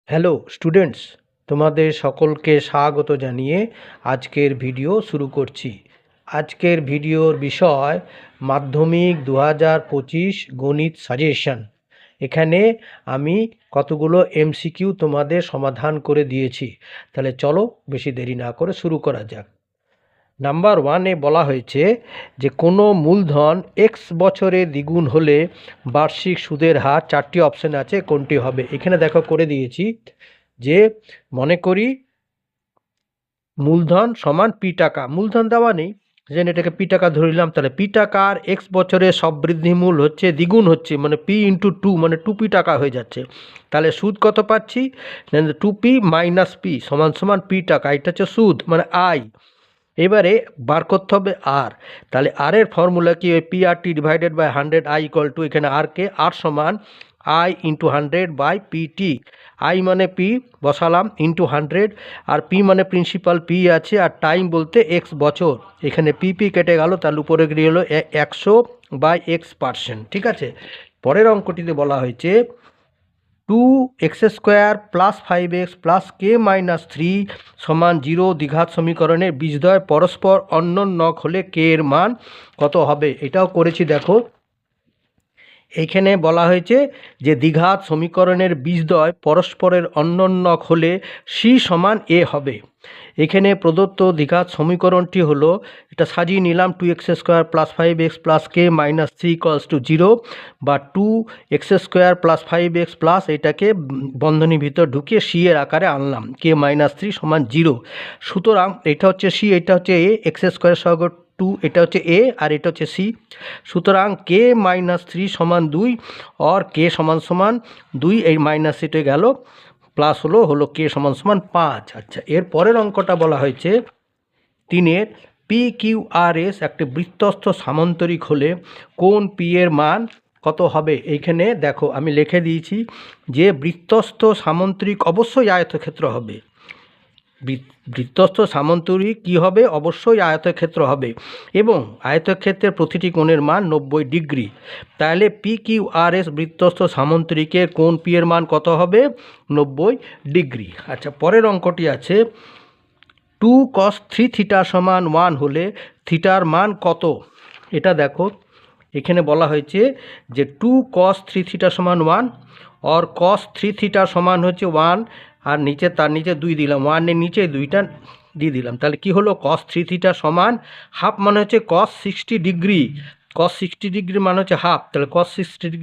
Hello students, তোমাদের সকলকে স্বাগত জানিয়ে আজকের ভিডিও শুরু করছি। আজকের ভিডিওর বিষয় মাধ্যমিক 2025 গণিত সাজেশন। এখানে আমি কতগুলো এমসিকিউ তোমাদের সমাধান করে দিয়েছি। তাহলে চলো বেশি দেরি না করে শুরু করা যাক। নাম্বার 1-এ বলা হয়েছে যে কোনো মূলধন এক্স বছরে দ্বিগুণ হলে বার্ষিক সুদের হার, চারটি অপশন আছে, কোনটি হবে? এখানে দেখো করে দিয়েছি যে মনে করি মূলধন সমান পি টাকা, মূলধন দেওয়া নেই, যেন এটাকে পি টাকা ধরে নিলাম। তাহলে পি টাকার এক্স বছরে সব বৃদ্ধিমূল হচ্ছে দ্বিগুণ হচ্ছে, মানে পি ইন্টু টু, মানে টু পি টাকা হয়ে যাচ্ছে। তাহলে সুদ কত পাচ্ছি? টু পি মাইনাস পি সমান সমান পি টাকা, এটা হচ্ছে সুদ মানে আই। এবারে বার করতে হবে আর। তাহলে আর এর ফর্মুলা কি? ওই P R T divided by 100, I equal to এখানে আরকে আর সমান I into 100 by P T. I মানে পি বসালাম ইন্টু 100, আর পি মানে প্রিন্সিপাল পি আছে, আর টাইম বলতে এক্স বছর। এখানে পি পি কেটে গেল, তার উপরে গিয়ে হলো 100 বাই x%। ঠিক আছে, পরের অঙ্কটিতে বলা হয়েছে 2x² প্লাস 5x প্লাস কে মাইনাস 3 সমান 0 দ্বিঘাত সমীকরণের বীজদ্বয় পরস্পর অন্যোন্যক হলে কে এর মান কত হবে? এটাও করেছি। দেখো এইখানে বলা হয়েছে যে দ্বিঘাত সমীকরণের বীজদ্বয় পরস্পরের অন্যোন্যক হলে সি সমান এ হবে। এখানে প্রদত্ত দ্বিঘাত সমীকরণটি হলো, এটা সাজিয়ে নিলাম, 2x² plus 5x plus K minus 3 equals to 0, বা 2x² প্লাস 5x প্লাস এটাকে বন্ধনীর ভিতর ঢুকিয়ে সি এর আকারে আনলাম, কে মাইনাস 3 সমান 0। সুতরাং এটা হচ্ছে সি, এটা হচ্ছে এ, x² সহগ 2, এটা হচ্ছে এ আর এটা হচ্ছে সি। সুতরাং কে মাইনাস 3 সমান 2, আর কে সমান সমান 2, এই মাইনাস সিটে গেল, প্লাস হলো কে সমান সমান 5। আচ্ছা, এর পরের অঙ্কটা বলা হয়েছে 3-এর পি কিউ আর এস একটি বৃত্তস্থ সামান্তরিক হলে কোন পি এর মান কত হবে? এইখানে দেখো আমি লিখে দিয়েছি যে বৃত্তস্থ সামান্তরিক অবশ্যই আয়তক্ষেত্র হবে। বৃত্তস্থ সামান্তরিক কী হবে? অবশ্যই আয়তক্ষেত্র হবে, এবং আয়তক্ষেত্রের প্রতিটি কোণের মান 90 ডিগ্রি। তাহলে পি কিউ আর এস বৃত্তস্থ সামান্তরিকের কোণ পি এর মান কত হবে? 90 ডিগ্রি। আচ্ছা, পরের অঙ্কটি আছে 2 cos 3 থিটা সমান 1 হলে থিটার মান কত? এটা দেখো এখানে বলা হয়েছে যে 2 cos 3 থিটা সমান 1, আর cos 3 থিটা সমান হচ্ছে 1, আর নিচে তার নিচে 2 দিলাম, 1-এর নিচে 2টা দিয়ে দিলাম। তাহলে কি হলো? cos 3 থিটা সমান হাফ, মানে হচ্ছে cos 60 ডিগ্রি। cos 60 ডিগ্রি মানে হচ্ছে হাফ, তাহলে cos 60 ডিগ্রি